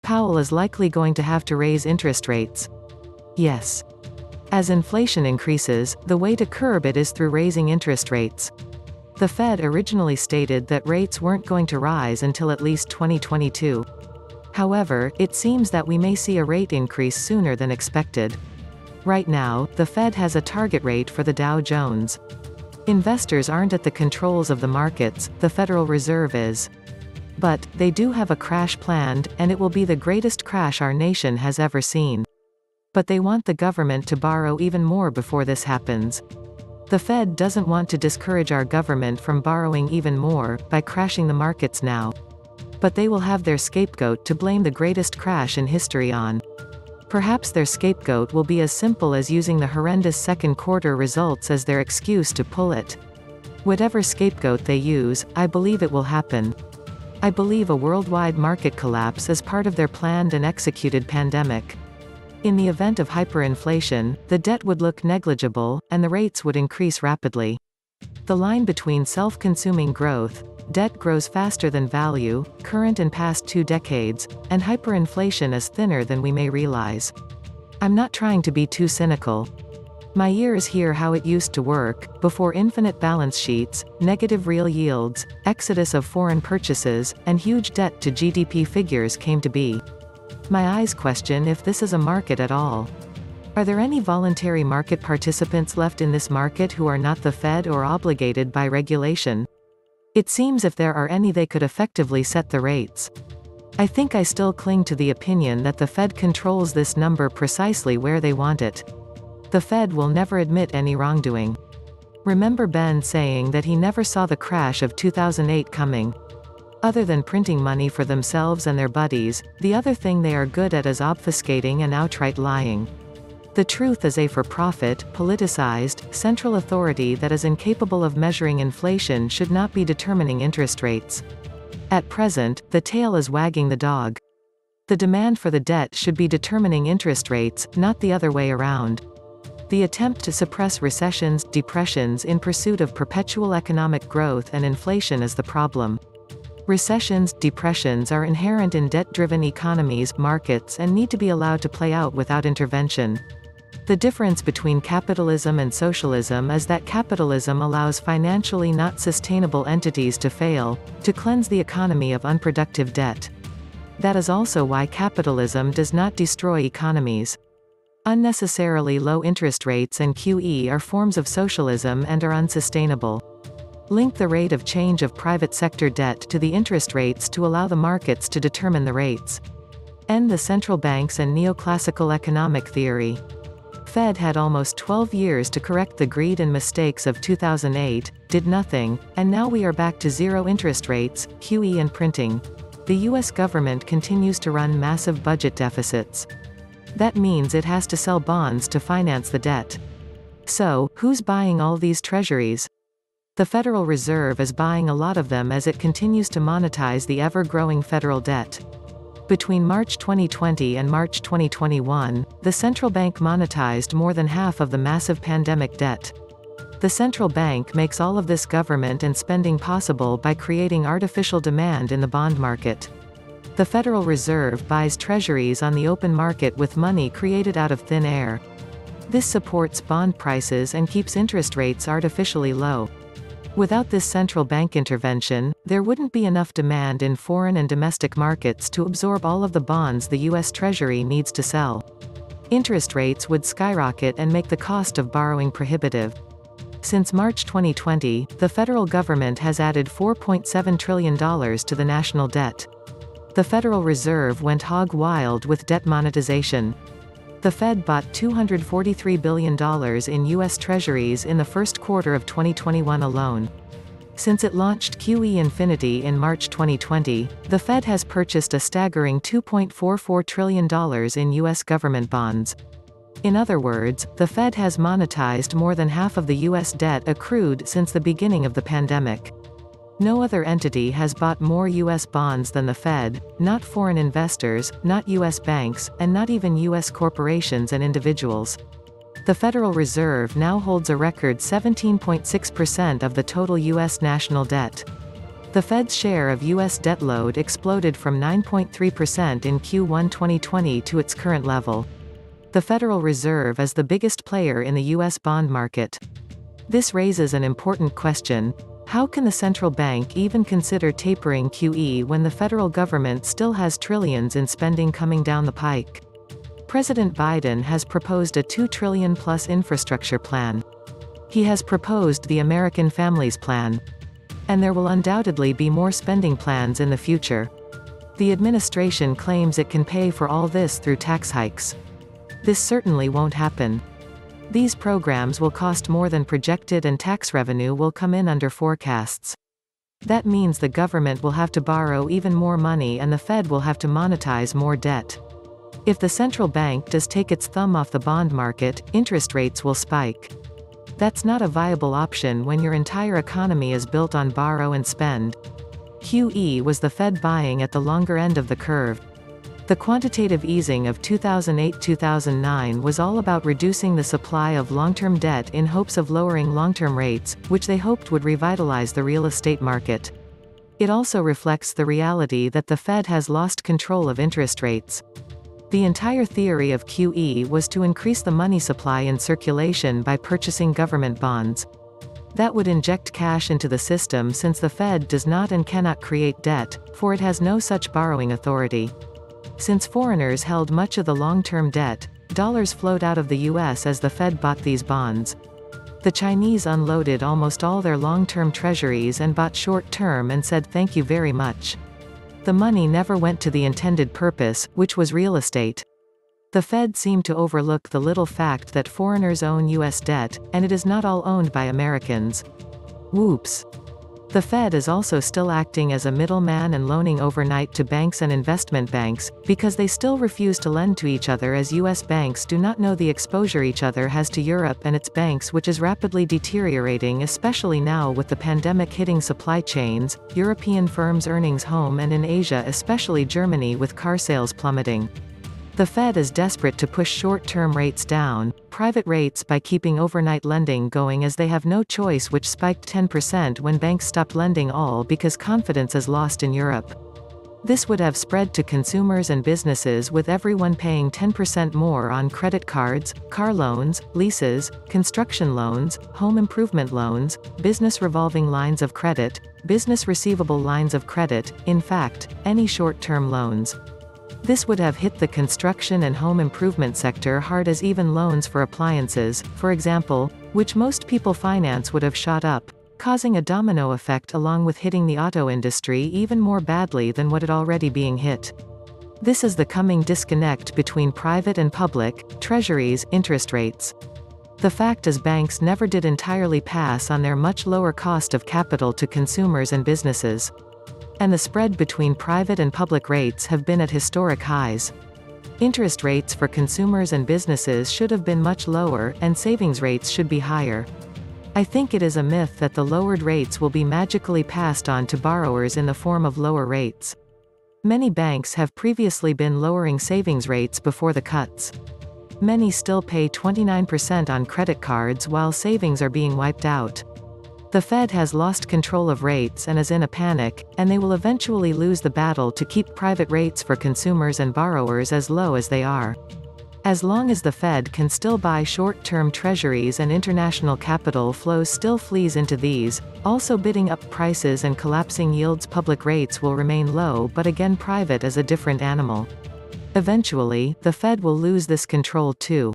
Powell is likely going to have to raise interest rates. Yes. As inflation increases, the way to curb it is through raising interest rates. The Fed originally stated that rates weren't going to rise until at least 2022. However, it seems that we may see a rate increase sooner than expected. Right now, the Fed has a target rate for the Dow Jones. Investors aren't at the controls of the markets, the Federal Reserve is. But, they do have a crash planned, and it will be the greatest crash our nation has ever seen. But they want the government to borrow even more before this happens. The Fed doesn't want to discourage our government from borrowing even more, by crashing the markets now. But they will have their scapegoat to blame the greatest crash in history on. Perhaps their scapegoat will be as simple as using the horrendous second quarter results as their excuse to pull it. Whatever scapegoat they use, I believe it will happen. I believe a worldwide market collapse is part of their planned and executed pandemic. In the event of hyperinflation, the debt would look negligible, and the rates would increase rapidly. The line between self-consuming growth, debt grows faster than value, current and past 2 decades, and hyperinflation is thinner than we may realize. I'm not trying to be too cynical. My ears hear how it used to work, before infinite balance sheets, negative real yields, exodus of foreign purchases, and huge debt to GDP figures came to be. My eyes question if this is a market at all. Are there any voluntary market participants left in this market who are not the Fed or obligated by regulation? It seems if there are any, they could effectively set the rates. I think I still cling to the opinion that the Fed controls this number precisely where they want it. The Fed will never admit any wrongdoing. Remember Ben saying that he never saw the crash of 2008 coming. Other than printing money for themselves and their buddies, the other thing they are good at is obfuscating and outright lying. The truth is a for-profit, politicized, central authority that is incapable of measuring inflation should not be determining interest rates. At present, the tail is wagging the dog. The demand for the debt should be determining interest rates, not the other way around. The attempt to suppress recessions, depressions in pursuit of perpetual economic growth and inflation is the problem. Recessions, depressions are inherent in debt-driven economies, markets, and need to be allowed to play out without intervention. The difference between capitalism and socialism is that capitalism allows financially not sustainable entities to fail, to cleanse the economy of unproductive debt. That is also why capitalism does not destroy economies. Unnecessarily low interest rates and QE are forms of socialism and are unsustainable. Link the rate of change of private sector debt to the interest rates to allow the markets to determine the rates. End the central banks and neoclassical economic theory. Fed had almost 12 years to correct the greed and mistakes of 2008, did nothing, and now we are back to zero interest rates, QE and printing. The US government continues to run massive budget deficits. That means it has to sell bonds to finance the debt. So, who's buying all these treasuries? The Federal Reserve is buying a lot of them as it continues to monetize the ever-growing federal debt. Between March 2020 and March 2021, the central bank monetized more than half of the massive pandemic debt. The central bank makes all of this government and spending possible by creating artificial demand in the bond market. The Federal Reserve buys treasuries on the open market with money created out of thin air. This supports bond prices and keeps interest rates artificially low. Without this central bank intervention, there wouldn't be enough demand in foreign and domestic markets to absorb all of the bonds the U.S. Treasury needs to sell. Interest rates would skyrocket and make the cost of borrowing prohibitive. Since March 2020, the federal government has added $4.7 trillion to the national debt. The Federal Reserve went hog wild with debt monetization. The Fed bought $243 billion in U.S. Treasuries in the first quarter of 2021 alone. Since it launched QE Infinity in March 2020, the Fed has purchased a staggering $2.44 trillion in U.S. government bonds. In other words, the Fed has monetized more than half of the U.S. debt accrued since the beginning of the pandemic. No other entity has bought more U.S. bonds than the Fed, not foreign investors, not U.S. banks, and not even U.S. corporations and individuals. The Federal Reserve now holds a record 17.6% of the total U.S. national debt. The Fed's share of U.S. debt load exploded from 9.3% in Q1 2020 to its current level. The Federal Reserve is the biggest player in the U.S. bond market. This raises an important question. How can the central bank even consider tapering QE when the federal government still has trillions in spending coming down the pike? President Biden has proposed a $2 trillion-plus infrastructure plan. He has proposed the American Families Plan. And there will undoubtedly be more spending plans in the future. The administration claims it can pay for all this through tax hikes. This certainly won't happen. These programs will cost more than projected and tax revenue will come in under forecasts. That means the government will have to borrow even more money and the Fed will have to monetize more debt. If the central bank does take its thumb off the bond market, interest rates will spike. That's not a viable option when your entire economy is built on borrow and spend. QE was the Fed buying at the longer end of the curve. The quantitative easing of 2008-2009 was all about reducing the supply of long-term debt in hopes of lowering long-term rates, which they hoped would revitalize the real estate market. It also reflects the reality that the Fed has lost control of interest rates. The entire theory of QE was to increase the money supply in circulation by purchasing government bonds. That would inject cash into the system since the Fed does not and cannot create debt, for it has no such borrowing authority. Since foreigners held much of the long-term debt, dollars flowed out of the U.S. as the Fed bought these bonds. The Chinese unloaded almost all their long-term treasuries and bought short-term and said thank you very much. The money never went to the intended purpose, which was real estate. The Fed seemed to overlook the little fact that foreigners own U.S. debt, and it is not all owned by Americans. Whoops. The Fed is also still acting as a middleman and loaning overnight to banks and investment banks, because they still refuse to lend to each other as U.S. banks do not know the exposure each other has to Europe and its banks, which is rapidly deteriorating, especially now with the pandemic hitting supply chains, European firms' earnings home and in Asia, especially Germany, with car sales plummeting. The Fed is desperate to push short-term rates down, private rates, by keeping overnight lending going as they have no choice, which spiked 10% when banks stopped lending all because confidence is lost in Europe. This would have spread to consumers and businesses, with everyone paying 10% more on credit cards, car loans, leases, construction loans, home improvement loans, business revolving lines of credit, business receivable lines of credit, in fact, any short-term loans. This would have hit the construction and home improvement sector hard, as even loans for appliances, for example, which most people finance, would have shot up, causing a domino effect along with hitting the auto industry even more badly than what had already being hit. This is the coming disconnect between private and public, treasuries, interest rates. The fact is, banks never did entirely pass on their much lower cost of capital to consumers and businesses. And the spread between private and public rates have been at historic highs. Interest rates for consumers and businesses should have been much lower, and savings rates should be higher. I think it is a myth that the lowered rates will be magically passed on to borrowers in the form of lower rates. Many banks have previously been lowering savings rates before the cuts. Many still pay 29% on credit cards while savings are being wiped out. The Fed has lost control of rates and is in a panic, and they will eventually lose the battle to keep private rates for consumers and borrowers as low as they are. As long as the Fed can still buy short-term treasuries and international capital flows still flees into these, also bidding up prices and collapsing yields, public rates will remain low, but again, private is a different animal. Eventually, the Fed will lose this control too.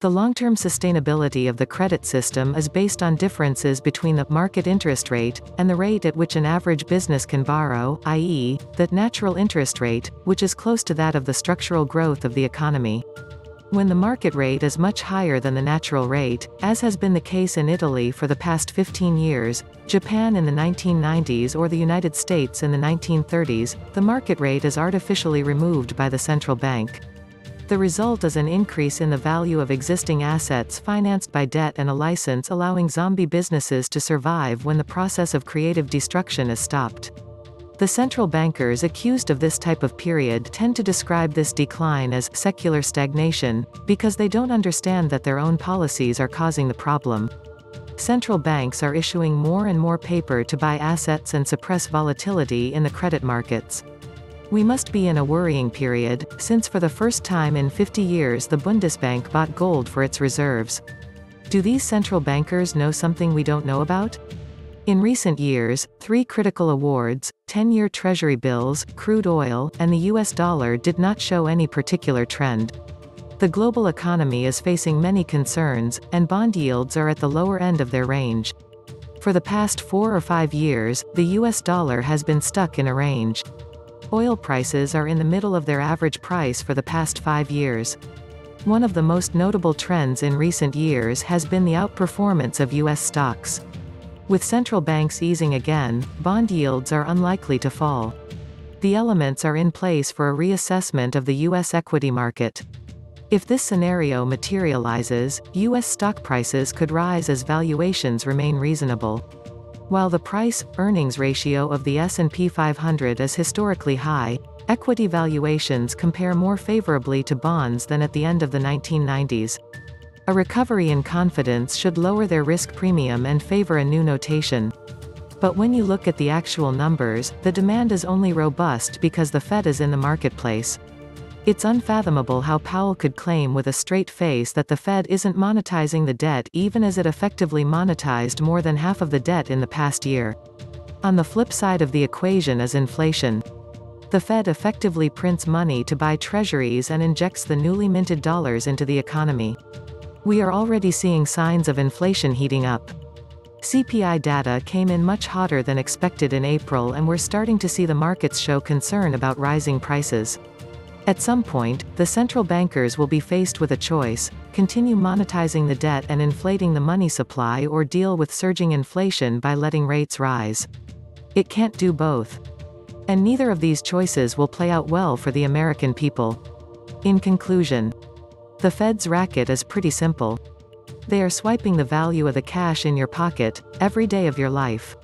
The long-term sustainability of the credit system is based on differences between the market interest rate and the rate at which an average business can borrow, i.e., that natural interest rate, which is close to that of the structural growth of the economy. When the market rate is much higher than the natural rate, as has been the case in Italy for the past 15 years, Japan in the 1990s, or the United States in the 1930s, the market rate is artificially removed by the central bank. The result is an increase in the value of existing assets financed by debt and a license allowing zombie businesses to survive when the process of creative destruction is stopped. The central bankers accused of this type of period tend to describe this decline as secular stagnation, because they don't understand that their own policies are causing the problem. central banks are issuing more and more paper to buy assets and suppress volatility in the credit markets. We must be in a worrying period, since for the first time in 50 years the Bundesbank bought gold for its reserves. Do these central bankers know something we don't know about? In recent years, 3 critical awards, 10-year Treasury bills, crude oil, and the US dollar did not show any particular trend. The global economy is facing many concerns, and bond yields are at the lower end of their range. For the past 4 or 5 years, the US dollar has been stuck in a range. Oil prices are in the middle of their average price for the past 5 years. One of the most notable trends in recent years has been the outperformance of US stocks. With central banks easing again, bond yields are unlikely to fall. The elements are in place for a reassessment of the US equity market. If this scenario materializes, US stock prices could rise as valuations remain reasonable. While the price-earnings ratio of the S&P 500 is historically high, equity valuations compare more favorably to bonds than at the end of the 1990s. A recovery in confidence should lower their risk premium and favor a new notation. But when you look at the actual numbers, the demand is only robust because the Fed is in the marketplace. It's unfathomable how Powell could claim with a straight face that the Fed isn't monetizing the debt even as it effectively monetized more than half of the debt in the past year. On the flip side of the equation is inflation. The Fed effectively prints money to buy treasuries and injects the newly minted dollars into the economy. We are already seeing signs of inflation heating up. CPI data came in much hotter than expected in April, and we're starting to see the markets show concern about rising prices. At some point, the central bankers will be faced with a choice: continue monetizing the debt and inflating the money supply, or deal with surging inflation by letting rates rise. It can't do both. And neither of these choices will play out well for the American people. In conclusion, the Fed's racket is pretty simple. They are swiping the value of the cash in your pocket, every day of your life.